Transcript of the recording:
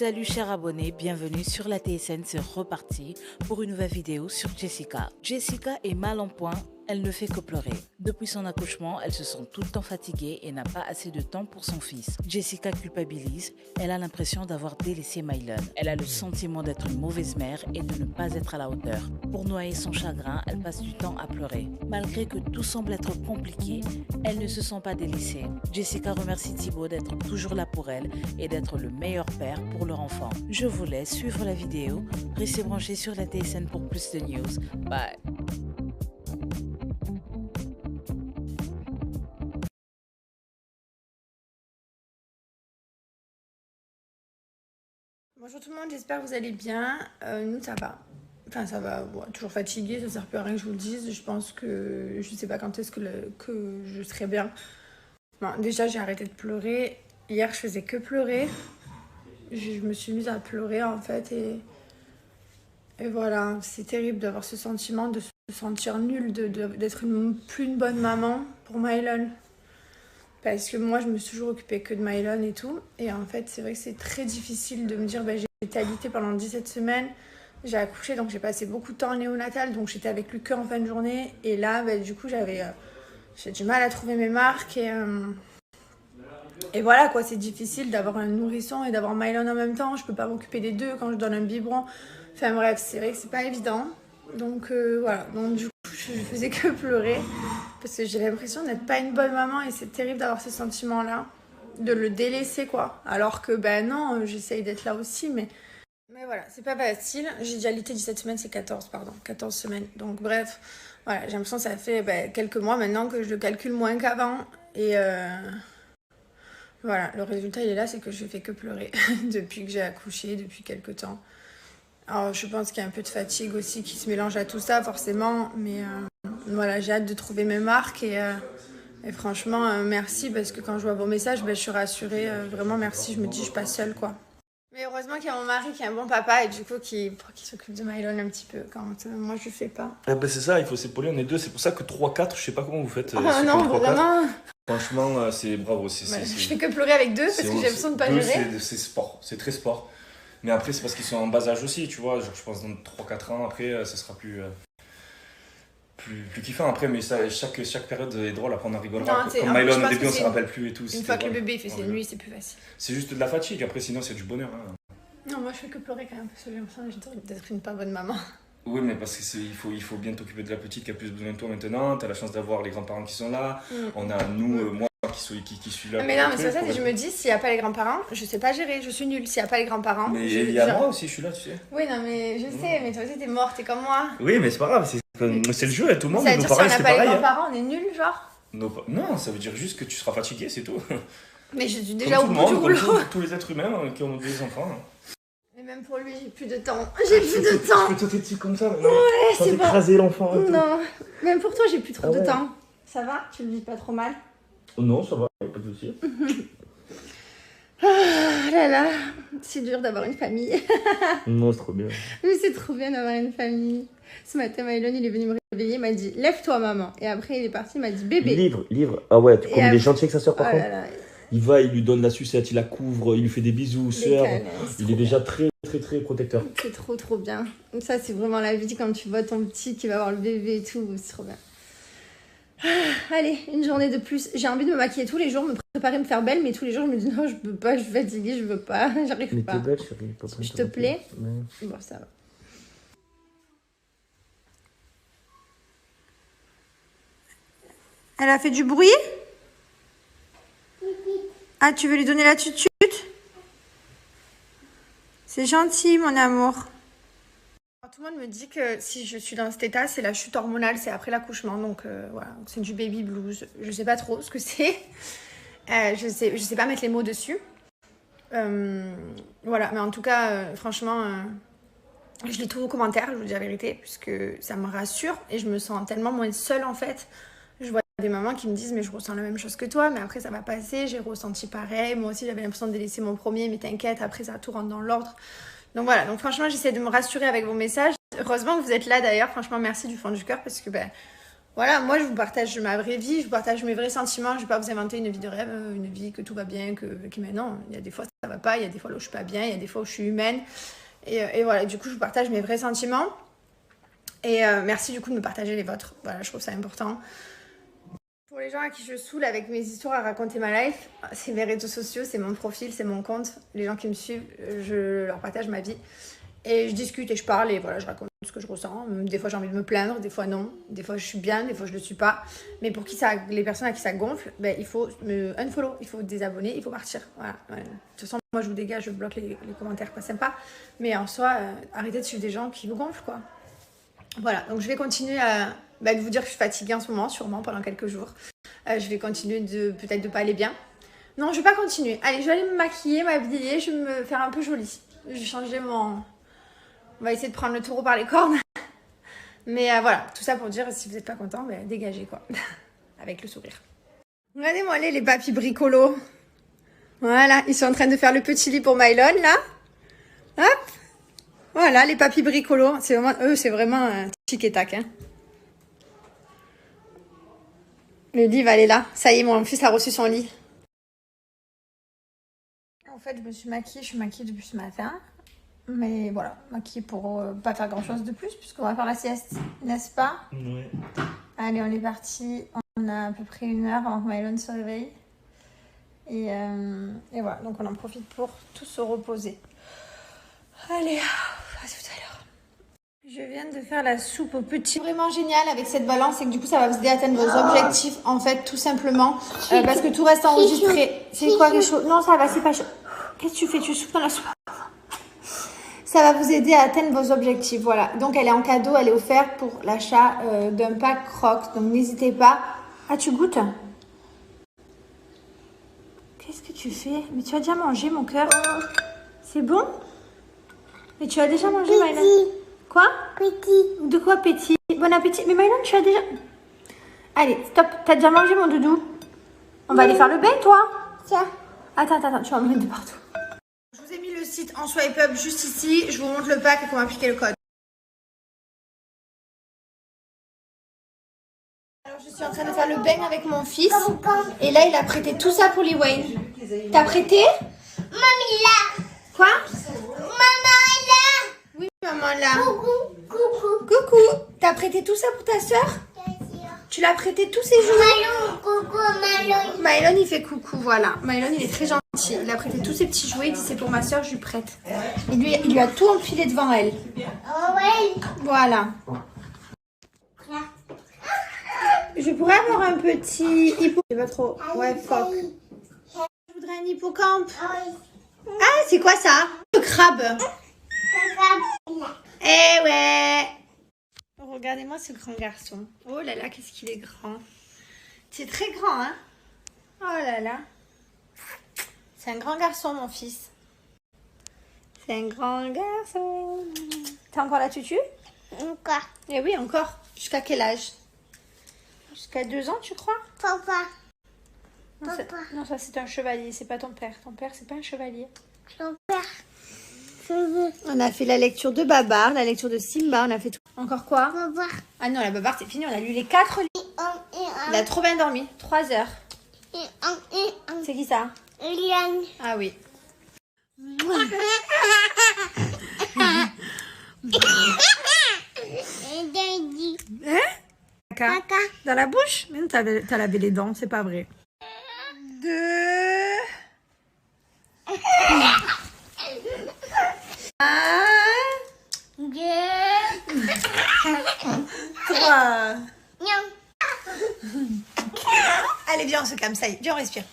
Salut chers abonnés, bienvenue sur la TSN, c'est reparti pour une nouvelle vidéo sur Jessica. Jessica est mal en point, elle ne fait que pleurer. Depuis son accouchement, elle se sent tout le temps fatiguée et n'a pas assez de temps pour son fils. Jessica culpabilise, elle a l'impression d'avoir délaissé Mylon. Elle a le sentiment d'être une mauvaise mère et de ne pas être à la hauteur. Pour noyer son chagrin, elle passe du temps à pleurer. Malgré que tout semble être compliqué, elle ne se sent pas délaissée. Jessica remercie Thibaut d'être toujours là pour elle et d'être le meilleur père pour leur enfant. Je vous laisse suivre la vidéo. Restez branchés sur la TSN pour plus de news. Bye. Bonjour tout le monde, j'espère que vous allez bien. Nous ça va. Enfin ça va, bon, toujours fatiguée, ça sert plus à rien que je vous le dise. Je pense que je sais pas quand est-ce que je serai bien. Bon, déjà j'ai arrêté de pleurer. Hier je faisais que pleurer. Je me suis mise à pleurer en fait et voilà, c'est terrible d'avoir ce sentiment de se sentir nulle, d'être plus une bonne maman pour Mylon. Parce que moi, je me suis toujours occupée que de Mylon et tout. Et en fait, c'est vrai que c'est très difficile de me dire, j'ai été alitée pendant 17 semaines. J'ai accouché, donc j'ai passé beaucoup de temps en néonatal. Donc j'étais avec lui qu'en fin de journée. Et là, du coup, j'ai du mal à trouver mes marques. Et voilà, quoi, c'est difficile d'avoir un nourrisson et d'avoir Mylon en même temps. Je peux pas m'occuper des deux quand je donne un biberon. Enfin bref, c'est vrai que c'est pas évident. Donc voilà, donc du coup, je faisais que pleurer. Parce que j'ai l'impression d'être pas une bonne maman et c'est terrible d'avoir ce sentiment-là, de le délaisser quoi. Alors que non, j'essaye d'être là aussi, mais voilà, c'est pas facile. J'ai déjà alité 17 semaines, c'est 14 semaines. Donc bref, voilà, j'ai l'impression que ça fait quelques mois maintenant que je le calcule moins qu'avant. Et voilà, le résultat il est là, c'est que je fais que pleurer depuis que j'ai accouché, depuis quelques temps. Alors je pense qu'il y a un peu de fatigue aussi qui se mélange à tout ça forcément, mais voilà, j'ai hâte de trouver mes marques et franchement merci parce que quand je vois vos messages, je suis rassurée, vraiment merci, je me dis je suis pas seule quoi. Mais heureusement qu'il y a mon mari qui est un bon papa et du coup qui s'occupe de Mylon un petit peu quand moi je fais pas. Ah c'est ça, il faut s'épauler, on est deux, c'est pour ça que 3-4, je sais pas comment vous faites. Oh non, vraiment. Franchement, c'est bravo. Je fais que pleurer avec deux parce que j'ai l'impression de pas gérer. C'est sport, c'est très sport. Mais après, c'est parce qu'ils sont en bas âge aussi, tu vois. Genre, je pense dans 3-4 ans, après, ça sera plus kiffant. Après, mais ça, chaque période est drôle, après on en rigolera. Comme Mylon, au début, on se rappelle plus et tout. Une fois que le bébé fait ses nuits, c'est plus facile. C'est juste de la fatigue, après, sinon, c'est du bonheur. Hein. Non, moi, je fais que pleurer quand même, parce que j'ai l'impression d'être une pas bonne maman. Oui, mais parce qu'il faut bien t'occuper de la petite qui a plus besoin de toi maintenant. T'as la chance d'avoir les grands-parents qui sont là. On a moi qui suis là. Mais non, mais c'est ça, je me dis, s'il n'y a pas les grands-parents, je sais pas gérer, je suis nulle. S'il n'y a pas les grands-parents. Mais il y a moi aussi, je suis là, tu sais. Oui, non, mais je sais, mais toi aussi, t'es morte, t'es comme moi. Oui, mais c'est pas grave, c'est le jeu, et tout le monde. Ça veut dire si on n'a pas les grands-parents, on est nuls, genre. Non, ça veut dire juste que tu seras fatigué, c'est tout. Mais je suis déjà au bout du rouleau. Comme tous les êtres humains qui ont des enfants. Mais même pour lui, j'ai plus de temps. J'ai plus de temps. Tu peux sauter dessus comme ça, non. Ouais, c'est bon. Écraser l'enfant. Non, même pour toi, j'ai plus trop de temps. Ça va? Tu le vis pas trop mal? Non, ça va, pas de soucis. Ah là là, c'est dur d'avoir une famille. Non, c'est trop bien. Mais c'est trop bien d'avoir une famille. Ce matin, Mylon, il est venu me réveiller, il m'a dit « Lève-toi, maman ». Et après, il est parti, il m'a dit « Bébé ». Livre. Ah ouais, comme il est gentil avec sa soeur, par contre. Là. Il va, il lui donne la sucette, il la couvre, il lui fait des bisous, sœur. Il est déjà très protecteur. C'est trop bien. Ça, c'est vraiment la vie quand tu vois ton petit qui va avoir le bébé et tout. C'est trop bien. Allez, une journée de plus. J'ai envie de me maquiller tous les jours, me préparer, me faire belle, mais tous les jours, je me dis non, je peux pas, je suis fatiguée, je veux pas, j'arrive pas. Mais t'es belle, chérie. Je te plais? Ouais. Bon, ça va. Elle a fait du bruit? Ah, tu veux lui donner la tutute? C'est gentil, mon amour. Tout le monde me dit que si je suis dans cet état, c'est la chute hormonale, c'est après l'accouchement. Donc voilà, c'est du baby blues. Je sais pas trop ce que c'est. Je sais pas mettre les mots dessus. Voilà, mais en tout cas, franchement, je lis tous vos commentaires, je vous dis la vérité, puisque ça me rassure et je me sens tellement moins seule en fait. Je vois des mamans qui me disent mais je ressens la même chose que toi, mais après ça va passer, j'ai ressenti pareil. Moi aussi j'avais l'impression de délaisser mon premier, mais t'inquiète, après ça tout rentre dans l'ordre. Donc voilà, donc franchement j'essaie de me rassurer avec vos messages. Heureusement que vous êtes là d'ailleurs, franchement merci du fond du cœur parce que voilà, moi je vous partage ma vraie vie, je vous partage mes vrais sentiments, je ne vais pas vous inventer une vie de rêve, une vie que tout va bien, mais non, il y a des fois ça va pas, il y a des fois où je suis pas bien, il y a des fois où je suis humaine. Et voilà, du coup je vous partage mes vrais sentiments. Et merci du coup de me partager les vôtres, voilà, je trouve ça important. Pour les gens à qui je saoule avec mes histoires à raconter ma life, c'est mes réseaux sociaux, c'est mon profil, c'est mon compte. Les gens qui me suivent, je leur partage ma vie. Et je discute et je parle et voilà, je raconte ce que je ressens. Des fois j'ai envie de me plaindre, des fois non. Des fois je suis bien, des fois je le suis pas. Mais pour les personnes à qui ça gonfle, ben, il faut me unfollow, il faut désabonner, il faut partir. Voilà. De toute façon, moi je vous dégage, je bloque les commentaires pas sympas. Mais en soi, arrêtez de suivre des gens qui vous gonflent, quoi. Voilà, donc je vais continuer de vous dire que je suis fatiguée en ce moment, sûrement pendant quelques jours. Je vais continuer peut-être de pas aller bien. Non, je vais pas continuer. Allez, je vais aller me maquiller, m'habiller, je vais me faire un peu jolie. Je vais changer mon... On va essayer de prendre le taureau par les cornes. Mais voilà, tout ça pour dire, si vous n'êtes pas content, ben, dégagez quoi. Avec le sourire. Regardez-moi les papis bricolos. Voilà, ils sont en train de faire le petit lit pour Mylon, là. Hop. Voilà, les papis bricolos. C'est vraiment, eux, c'est vraiment tic et tac. Hein. Le lit va aller là. Ça y est, mon fils a reçu son lit. En fait, je me suis maquillée. Je suis maquillée depuis ce matin. Mais voilà, maquillée pour pas faire grand-chose de plus, puisqu'on va faire la sieste, n'est-ce pas? Oui. Allez, on est parti. On a à peu près 1 heure avant que Mylon se réveille. Et voilà, donc on en profite pour tous se reposer. Allez, à tout à l'heure. Je viens de faire la soupe aux petits. Vraiment génial avec cette balance, c'est que du coup ça va vous aider à atteindre vos objectifs, en fait, tout simplement. Parce que tout reste enregistré. C'est quoi, chaud? Non, ça va, c'est pas chaud. Qu'est-ce que tu fais? Tu souffles dans la soupe? Ça va vous aider à atteindre vos objectifs, voilà. Donc elle est en cadeau, elle est offerte pour l'achat d'un pack Crocs. Donc n'hésitez pas. Ah, tu goûtes? Qu'est-ce que tu fais? Mais tu as déjà mangé, mon cœur. C'est bon? Mais tu as déjà mangé, Mylon? Quoi? Petit. De quoi petit? Bon appétit. Mais Mylon, tu as déjà... Allez, stop. T'as déjà mangé, mon doudou? On va aller faire le bain, toi? Tiens. Attends, tu vas me mettre de partout. Je vous ai mis le site en swipe up juste ici. Je vous montre le pack et comment appliquer le code. Alors, je suis en train de faire le bain avec mon fils. Et là, il a prêté tout ça pour Lee Wayne. T'as prêté? Mamie là. Quoi? Maman là. Oui, maman là. Coucou. Coucou. T'as prêté tout ça pour ta soeur? Tu l'as prêté tous ces jours? Mylon, coucou, Mylon. Mylon, il fait coucou, voilà. Mylon, il est très gentil. Il a prêté tous ses petits jouets. Il dit c'est pour ma soeur, je lui prête. Il lui a tout enfilé devant elle. Oh ouais. Voilà. Je pourrais avoir un petit hippo. C'est pas trop. Ouais, phoque. Je voudrais un hippocampe. Ah, c'est quoi ça? Le crabe. Eh ouais. Regardez-moi ce grand garçon. Oh là là, qu'est-ce qu'il est grand. C'est très grand, hein? Oh là là. C'est un grand garçon, mon fils. C'est un grand garçon. T'as encore la tutu? Encore. Eh oui, encore. Jusqu'à quel âge? Jusqu'à 2 ans, tu crois? Papa. Non, ça c'est un chevalier, c'est pas ton père. Ton père, c'est pas un chevalier. Ton père. On a fait la lecture de Babar, la lecture de Simba, on a fait tout. Encore quoi? Papa. Ah non, la Babar, c'est fini, on a lu les 4 livres. Il a trop bien dormi, 3 heures. C'est qui ça? Eliane. Ah oui. Daddy. Hein? Caca. Dans la bouche? Mais non, t'as lavé les dents, c'est pas vrai. 2. 1. 2. 3. Non. Allez, viens, on se calme, ça y est. Viens, on respire.